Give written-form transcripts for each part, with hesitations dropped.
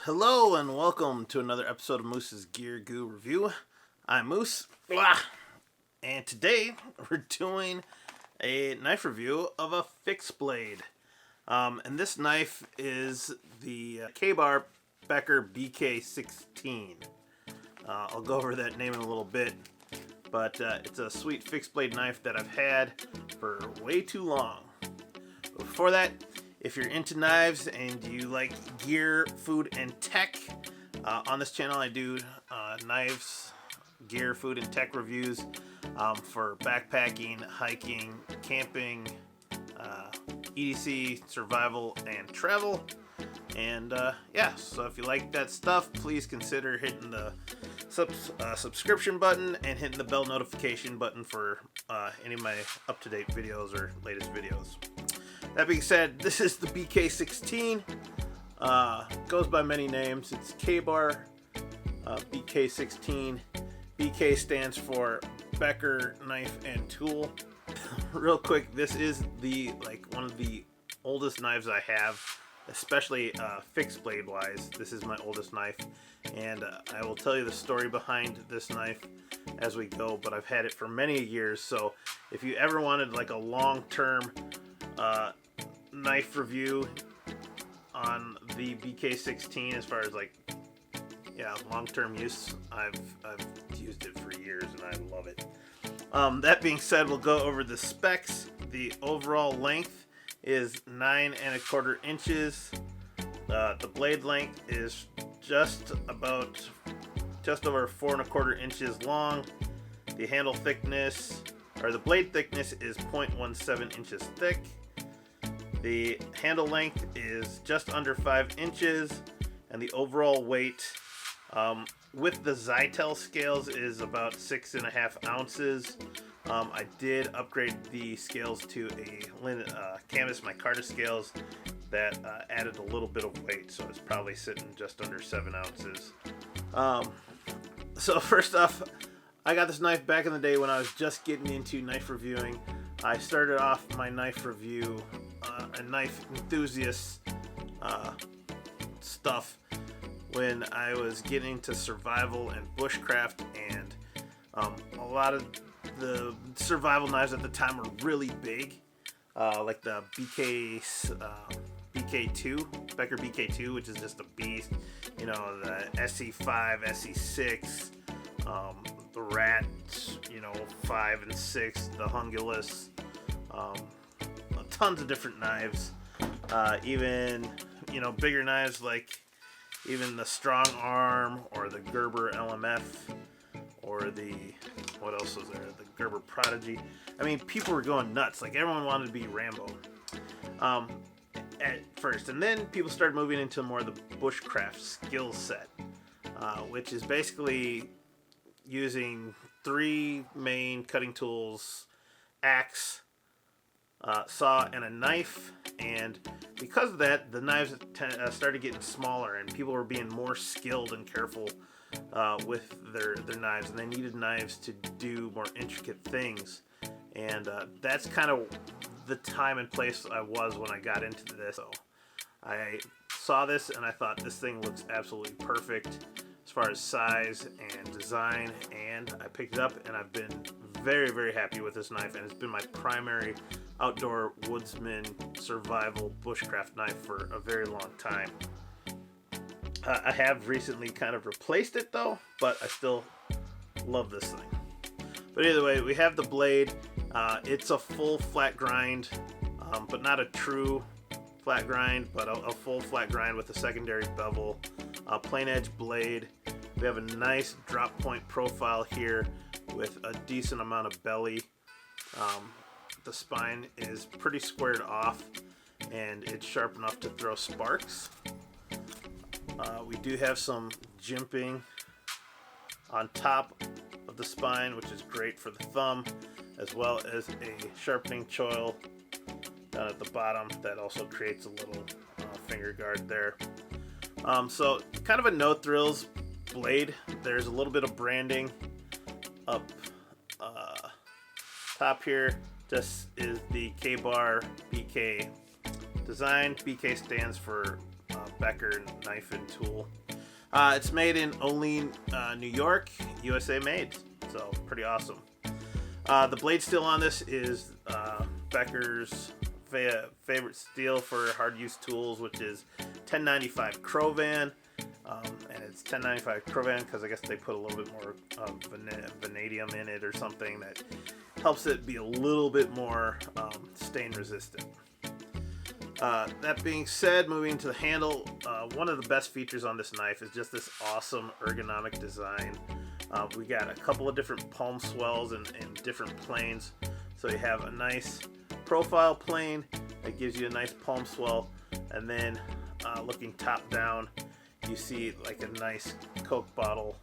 Hello and welcome to another episode of Moose's Gear Goo Review. I'm Moose, and today we're doing a knife review of a fixed blade. And this knife is the Ka-Bar Becker BK16. I'll go over that name in a little bit, but it's a sweet fixed blade knife that I've had for way too long. Before that, if you're into knives and you like gear, food, and tech, on this channel I do knives, gear, food, and tech reviews for backpacking, hiking, camping, EDC, survival, and travel. And yeah, so if you like that stuff, please consider hitting the subscription button and hitting the bell notification button for any of my up-to-date videos or latest videos. That being said, this is the BK16. Goes by many names. It's Ka-Bar BK16. BK stands for Becker Knife and Tool. Real quick, this is one of the oldest knives I have, especially fixed blade wise. This is my oldest knife, and I will tell you the story behind this knife as we go, but I've had it for many years. So if you ever wanted like a long-term knife review on the BK16 as far as long-term use, I've used it for years and I love it. That being said, we'll go over the specs. The overall length is 9 1/4 inches. The blade length is just over 4 1/4 inches long. The handle thickness, or the blade thickness, is 0.17 inches thick. The handle length is just under 5 inches, and the overall weight with the Zytel scales is about 6.5 ounces. I did upgrade the scales to a canvas micarta scales that added a little bit of weight, so it's probably sitting just under 7 ounces. So first off, I got this knife back in the day when I was just getting into knife reviewing. I started off my knife review and knife enthusiast stuff when I was getting into survival and bushcraft, and a lot of the survival knives at the time were really big, like the BK2, Becker BK2, which is just a beast. You know, the SE5, SE6, the Rat, 5 and 6, the Hungulus, tons of different knives, even bigger knives like even the Strong Arm or the Gerber LMF or the, what else was there, the Gerber Prodigy. I mean, people were going nuts. Like, everyone wanted to be Rambo at first, and then people started moving into more of the Bushcraft skill set, which is basically using 3 main cutting tools: axe, saw, and a knife. And because of that, the knives started getting smaller, and people were being more skilled and careful with their knives, and they needed knives to do more intricate things. And that's kind of the time and place I was when I got into this. So I saw this and I thought, this thing looks absolutely perfect as far as size and design, and I picked it up, and I've been very, very happy with this knife, and it's been my primary outdoor woodsman survival bushcraft knife for a very long time. I have recently kind of replaced it though, but I still love this thing. But either way, we have the blade. It's a full flat grind, but not a true flat grind, but a full flat grind with a secondary bevel, plain edge blade. We have a nice drop point profile here with a decent amount of belly. The spine is pretty squared off, and it's sharp enough to throw sparks. We do have some jimping on top of the spine, which is great for the thumb, as well as a sharpening choil down at the bottom that also creates a little finger guard there. So kind of a no thrills blade. There's a little bit of branding up top here. This is the Ka-Bar BK design. BK stands for Becker knife and tool. It's made in Olean, New York, USA made, so pretty awesome. The blade steel on this is Becker's favorite steel for hard use tools, which is 1095 Crovan, and it's 1095 Crovan because I guess they put a little bit more vanadium in it or something that helps it be a little bit more stain resistant. That being said, moving to the handle, one of the best features on this knife is just this awesome ergonomic design. We got a couple of different palm swells in different planes. So you have a nice profile plane that gives you a nice palm swell, and then looking top down, you see like a nice Coke bottle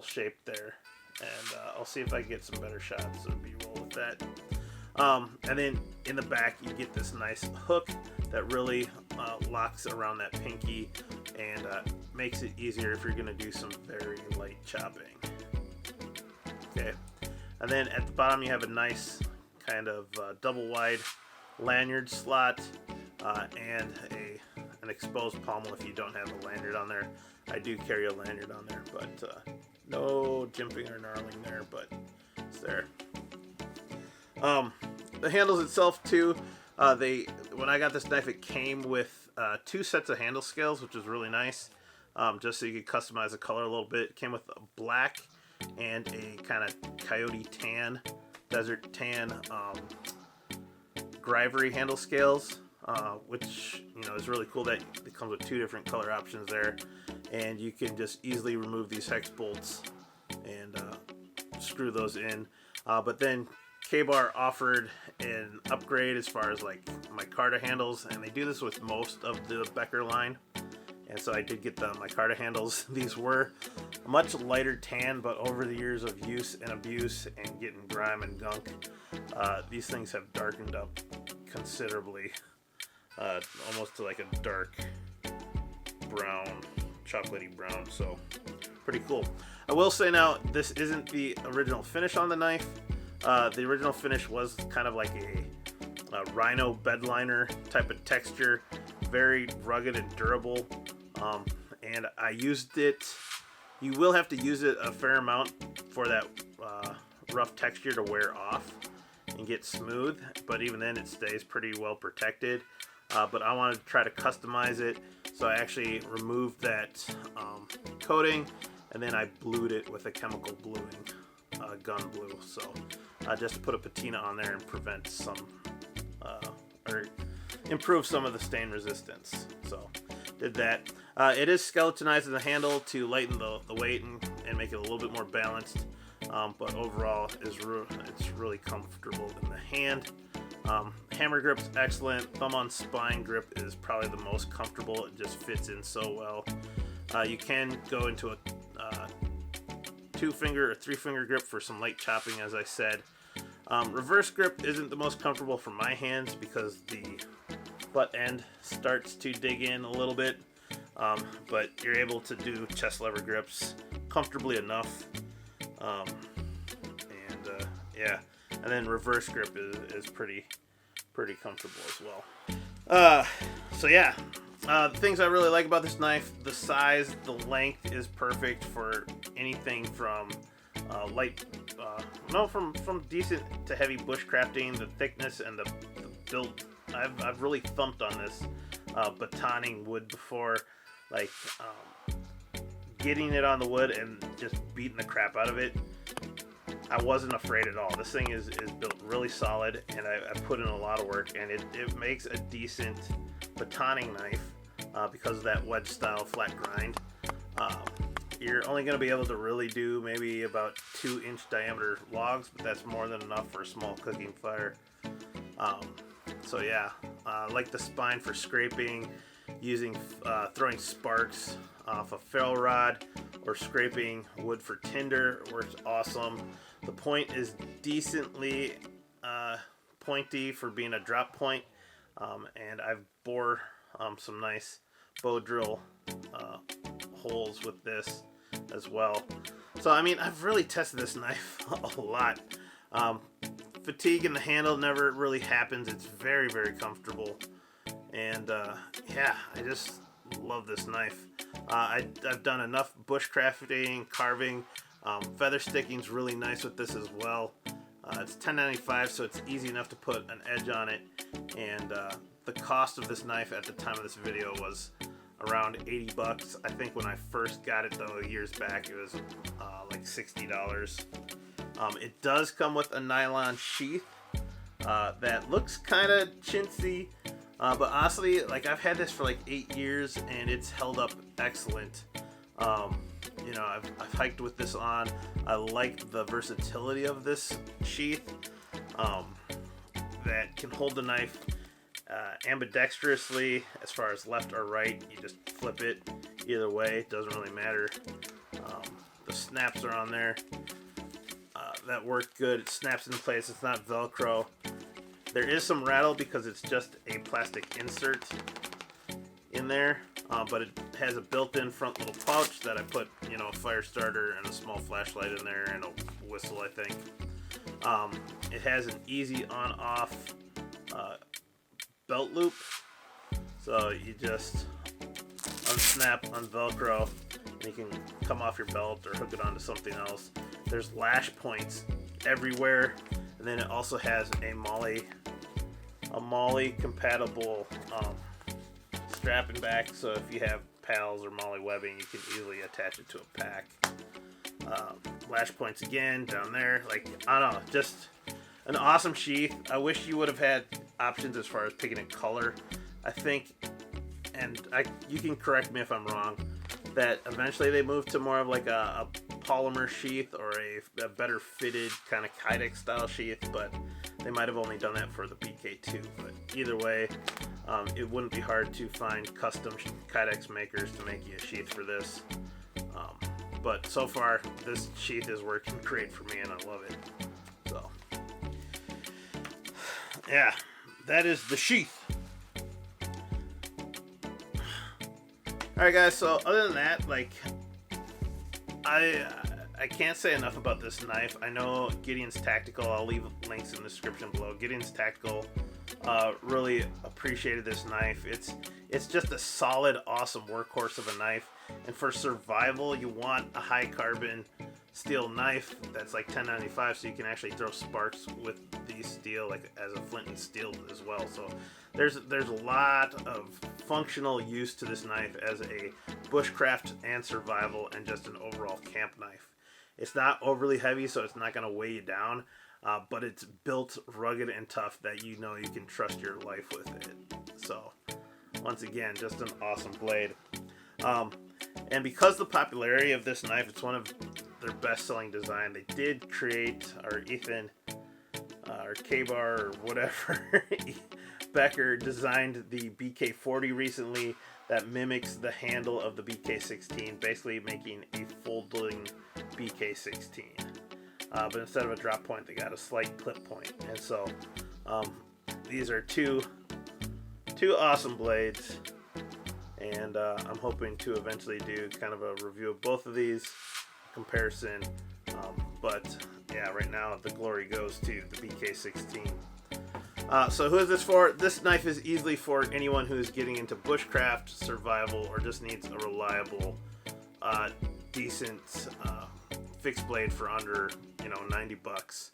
shape there. And I'll see if I can get some better shots or B-roll with that. And then in the back you get this nice hook that really locks around that pinky and makes it easier if you're going to do some very light chopping. Okay, and then at the bottom you have a nice kind of double wide lanyard slot and an exposed pommel if you don't have a lanyard on there. I do carry a lanyard on there, but no jimping or knurling there, but it's there. The handles itself too, when I got this knife, it came with 2 sets of handle scales, which is really nice, just so you could customize the color a little bit. It came with a black and a kind of coyote tan, desert tan Grivory handle scales, which is really cool that it comes with 2 different color options there, and you can just easily remove these hex bolts and screw those in. But then Ka-Bar offered an upgrade as far as like micarta handles, and they do this with most of the Becker line, and so I did get the micarta handles. These were a much lighter tan, but over the years of use and abuse and getting grime and gunk, these things have darkened up considerably, almost to like a dark brown, chocolatey brown, so pretty cool. I will say now, this isn't the original finish on the knife. The original finish was kind of like a rhino bedliner type of texture, very rugged and durable, and I used it. You will have to use it a fair amount for that rough texture to wear off and get smooth, but even then it stays pretty well protected. But I wanted to try to customize it, so I actually removed that coating, and then I blued it with a chemical bluing gun blue, so just to put a patina on there and prevent some or improve some of the stain resistance. So did that. It is skeletonized in the handle to lighten the weight and make it a little bit more balanced, but overall it's really comfortable in the hand. Hammer grip's excellent. Thumb on spine grip is probably the most comfortable. It just fits in so well. You can go into a 2-finger or 3-finger grip for some light chopping, as I said. Reverse grip isn't the most comfortable for my hands because the butt end starts to dig in a little bit, but you're able to do chest lever grips comfortably enough. Yeah, and then reverse grip is pretty comfortable as well. So yeah, the things I really like about this knife: the size, the length is perfect for anything from from decent to heavy bushcrafting. The thickness and the build, I've really thumped on this batoning wood before, like getting it on the wood and just beating the crap out of it. I wasn't afraid at all. This thing is built really solid, and I put in a lot of work, and it makes a decent batoning knife because of that wedge style flat grind. You're only going to be able to really do maybe about 2-inch diameter logs, but that's more than enough for a small cooking fire. So yeah, like the spine for scraping, using throwing sparks off a ferrule rod, or scraping wood for tinder works awesome. The point is decently pointy for being a drop point, and I've bore some nice bow drill holes with this as well. So I mean, I've really tested this knife a lot. Fatigue in the handle never really happens. It's very comfortable, And yeah, I just love this knife. I've done enough bushcrafting, carving. Feather sticking's really nice with this as well. It's $10.95, so it's easy enough to put an edge on it. And the cost of this knife at the time of this video was around 80 bucks. I think when I first got it though, years back, it was like $60. It does come with a nylon sheath that looks kind of chintzy, but honestly, like, I've had this for like 8 years and it's held up excellent. You know, I've hiked with this on. I like the versatility of this sheath that can hold the knife ambidextrously as far as left or right. You just flip it either way, it doesn't really matter. The snaps are on there that work good. It snaps into place, it's not Velcro. There is some rattle because it's just a plastic insert in there, but it has a built-in front little pouch that I put, you know, a fire starter and a small flashlight in there and a whistle, I think. It has an easy on-off belt loop, so you just unsnap, unvelcro, and you can come off your belt or hook it onto something else. There's lash points everywhere, and then it also has a MOLLE compatible strapping back, so if you have pals or MOLLE webbing, you can easily attach it to a pack. Lash points again down there. Like, I don't know, just an awesome sheath. I wish you would have had options as far as picking a color. I think, and you can correct me if I'm wrong, that eventually they moved to more of like a polymer sheath or a better fitted kind of Kydex style sheath, but they might have only done that for the BK2. But either way, it wouldn't be hard to find custom Kydex makers to make you a sheath for this. But so far, this sheath is working great for me and I love it. So, yeah, that is the sheath. Alright guys, so other than that, like, I can't say enough about this knife. I know Gideon's Tactical, I'll leave links in the description below. Gideon's Tactical really appreciated this knife. It's just a solid, awesome workhorse of a knife. And for survival, you want a high carbon steel knife that's like $10.95, so you can actually throw sparks with the steel, like as a flint and steel as well. So there's a lot of functional use to this knife as a bushcraft and survival and just an overall camp knife. It's not overly heavy, so it's not going to weigh you down, but it's built rugged and tough that you know you can trust your life with it. So once again, just an awesome blade. And because the popularity of this knife, it's one of their best-selling design. They did create, or Ethan, or Ka-Bar, or whatever, Becker designed the BK40 recently that mimics the handle of the BK16, basically making a folding BK16. But instead of a drop point, they got a slight clip point. And so these are two awesome blades. And I'm hoping to eventually do kind of a review of both of these, comparison. But yeah, right now the glory goes to the BK16. So who is this for? This knife is easily for anyone who is getting into bushcraft, survival, or just needs a reliable, decent fixed blade for under, 90 bucks.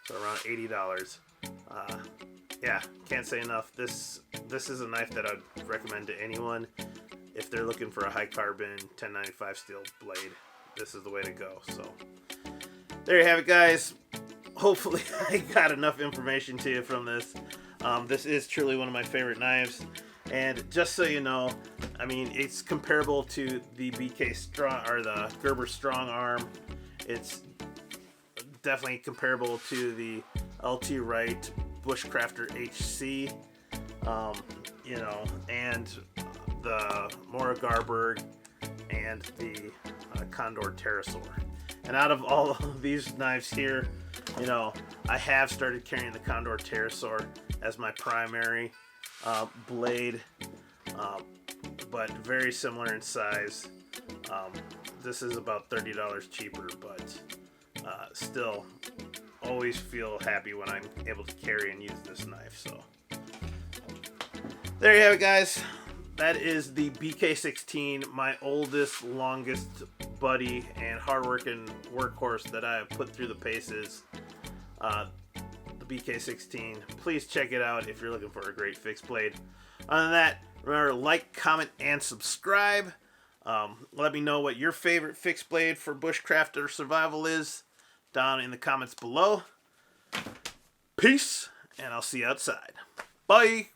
So around $80. Yeah, can't say enough. This is a knife that I'd recommend to anyone if they're looking for a high carbon 1095 steel blade. This is the way to go. So there you have it, guys. Hopefully I got enough information to you from this. This is truly one of my favorite knives, and just so you know, I mean, it's comparable to the BK Strong or the Gerber Strong Arm. It's definitely comparable to the LT Wright Bushcrafter HC, and the Mora Garberg and the Condor Pterosaur. And out of all of these knives here, I have started carrying the Condor Pterosaur as my primary blade, but very similar in size. This is about $30 cheaper, but still always feel happy when I'm able to carry and use this knife. So There you have it, guys. That is the BK16, my oldest, longest buddy and hardworking workhorse that I have put through the paces. The BK16. Please check it out if you're looking for a great fixed blade. Other than that, remember to like, comment, and subscribe. Let me know what your favorite fixed blade for bushcraft or survival is down in the comments below. Peace, and I'll see you outside. Bye.